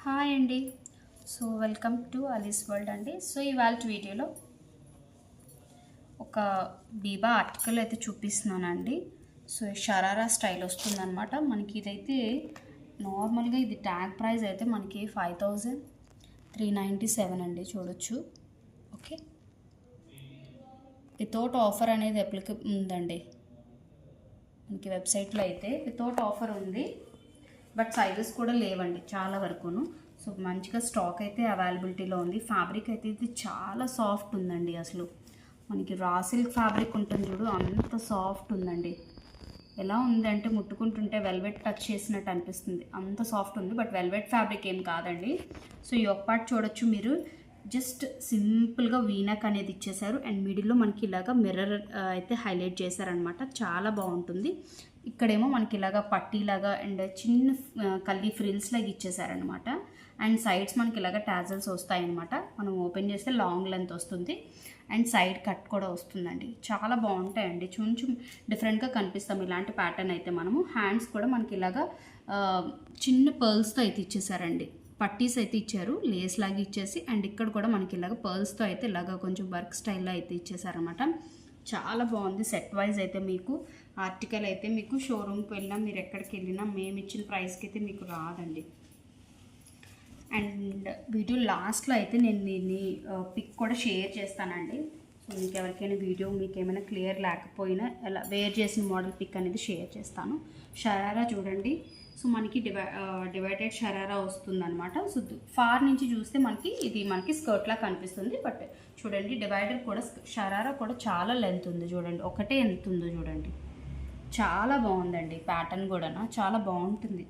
Hi అండి. So welcome to Ali's world అండి. So ఇవాళ వీడియోలో ఒక బీబా ఆర్టికల్ అయితే చూపిస్తున్నానండి. సో షరారా స్టైల్ వస్తుందన్నమాట. మనకి ఇదైతే నార్మల్గా ఇది ట్యాగ్ ప్రైస్ అయితే మనకి 5397 అండి, చూడొచ్చు. ఓకే, వితౌట్ ఆఫర్ అనేది అప్లికబుల్ ఉందండి మనకి వెబ్సైట్లో అయితే. వితౌట్ ఆఫర్ ఉంది, బట్ సైజెస్ కూడా లేవండి చాలా వరకును. సో మంచిగా స్టాక్ అయితే అవైలబిలిటీలో ఉంది. ఫ్యాబ్రిక్ అయితే ఇది చాలా సాఫ్ట్ ఉందండి. అసలు మనకి రా సిల్క్ ఫ్యాబ్రిక్ ఉంటుంది చూడు, అంత సాఫ్ట్ ఉందండి. ఎలా ఉందంటే ముట్టుకుంటుంటే వెల్వెట్ టచ్ చేసినట్టు అనిపిస్తుంది, అంత సాఫ్ట్ ఉంది. బట్ వెల్వెట్ ఫ్యాబ్రిక్ ఏం కాదండి. సో ఈ ఒక పార్ట్ చూడొచ్చు మీరు, జస్ట్ సింపుల్గా వీనక్ అనేది ఇచ్చేసారు. అండ్ మిడిల్లో మనకి ఇలాగా మిర్రర్ అయితే హైలైట్ చేశారనమాట. చాలా బాగుంటుంది. ఇక్కడేమో మనకి ఇలాగా పట్టీలాగా అండ్ చిన్న కల్లీ ఫ్రిల్స్ లాగా ఇచ్చేసారనమాట. అండ్ సైడ్స్ మనకి ఇలాగ టాజల్స్ వస్తాయన్నమాట. మనం ఓపెన్ చేస్తే లాంగ్ లెంత్ వస్తుంది అండ్ సైడ్ కట్ కూడా వస్తుందండి. చాలా బాగుంటాయండి, కొంచెం డిఫరెంట్గా కనిపిస్తాం ఇలాంటి ప్యాటర్న్ అయితే. మనము హ్యాండ్స్ కూడా మనకి ఇలాగా చిన్న పర్ల్స్తో అయితే ఇచ్చేసారండి. పట్టీస్ అయితే ఇచ్చారు, లేస్ లాగా ఇచ్చేసి. అండ్ ఇక్కడ కూడా మనకి ఇలాగ పర్ల్స్తో అయితే ఇలాగ కొంచెం వర్క్ స్టైల్లో అయితే ఇచ్చేసారనమాట. చాలా బాగుంది. సెట్ వైజ్ అయితే మీకు ఆర్టికల్ అయితే మీకు షోరూమ్కి వెళ్ళినా మీరు ఎక్కడికి వెళ్ళినా మేము ఇచ్చిన ప్రైస్కి అయితే మీకు రాదండి. అండ్ వీడియో లాస్ట్లో అయితే నేను దీన్ని పిక్ కూడా షేర్ చేస్తానండి. సో మీకు ఎవరికైనా వీడియో మీకు ఏమైనా క్లియర్ లేకపోయినా అలా వేర్ చేసిన మోడల్ పిక్ అనేది షేర్ చేస్తాను. షరారా చూడండి. సో మనకి డివైడెడ్ షరారా వస్తుందన్నమాట. సో ఫార్ నుంచి చూస్తే ఇది మనకి స్కర్ట్లా కనిపిస్తుంది. బట్ చూడండి, డివైడర్ కూడా షరారా కూడా చాలా లెంత్ ఉంది చూడండి. ఒకటే ఎంత ఉందో చూడండి. చాలా బాగుందండి. ప్యాటర్న్ కూడా చాలా బాగుంటుంది.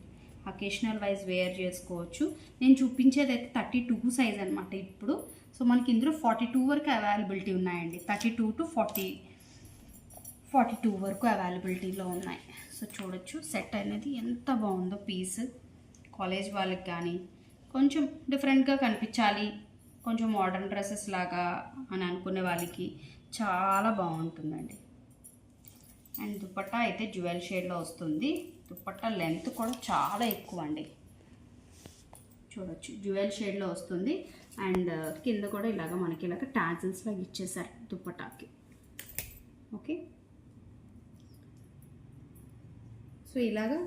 అకేషనల్ వైజ్ వేర్ చేసుకోవచ్చు. నేను చూపించేది అయితే 32 సైజ్ అనమాట ఇప్పుడు. సో మనకి ఇందులో 42 వరకు అవైలబిలిటీ ఉన్నాయండి. 32 to 42 వరకు అవైలబిలిటీలో ఉన్నాయి. సో చూడొచ్చు సెట్ అనేది ఎంత బాగుందో. పీస్ కాలేజ్ వాళ్ళకి కానీ కొంచెం డిఫరెంట్గా కనిపించాలి, కొంచెం మోడర్న్ డ్రెస్సెస్ లాగా అని అనుకునే వాళ్ళకి చాలా బాగుంటుందండి. అండ్ దుపట్టా అయితే జ్యువెల్ షేడ్లో వస్తుంది. దుపట్టా లెంత్ కూడా చాలా ఎక్కువ అండి, చూడొచ్చు. జ్యువెల్ షేడ్లో వస్తుంది. అండ్ కింద కూడా ఇలాగ మనకి ఇలాగ టాజిల్స్ లాగా ఇచ్చేసారు దుపట్టాకి. ఓకే, సో ఇలాగా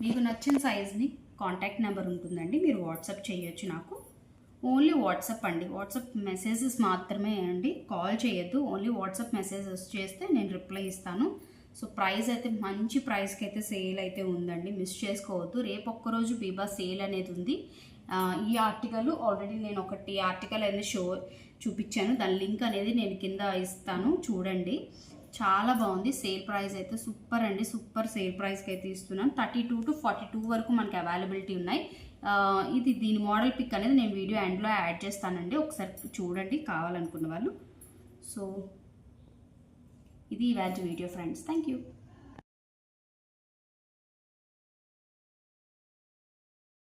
మీకు నచ్చిన సైజ్ని కాంటాక్ట్ నెంబర్ ఉంటుందండి, మీరు వాట్సాప్ చేయొచ్చు నాకు. ఓన్లీ వాట్సాప్ అండి, వాట్సాప్ మెసేజెస్ మాత్రమే అండి, కాల్ చేయొద్దు. ఓన్లీ వాట్సాప్ మెసేజెస్ చేస్తే నేను రిప్లై ఇస్తాను. సో ప్రైస్ అయితే మంచి ప్రైస్కి అయితే సేల్ అయితే ఉందండి, మిస్ చేసుకోవద్దు. రేపు ఒక్కరోజు బీబా సేల్ అనేది ఉంది. ఈ ఆర్టికల్ ఆల్రెడీ నేను ఒకటి ఆర్టికల్ అనేది చూపించాను, దాని లింక్ అనేది నేను కింద ఇస్తాను, చూడండి. చాలా బాగుంది. సేల్ ప్రైస్ అయితే సూపర్ అండి, సూపర్ సేల్ ప్రైస్కి అయితే ఇస్తున్నాను. 32 to 42 వరకు మనకి అవైలబిలిటీ ఉన్నాయి. దీని మోడల్ పిక్ అనేది నేను వీడియో ఎండ్లో యాడ్ చేస్తానండి, ఒకసారి చూడండి కావాలనుకున్న వాళ్ళు. సో ఇది ఇవాళ వీడియో ఫ్రెండ్స్. Thank you.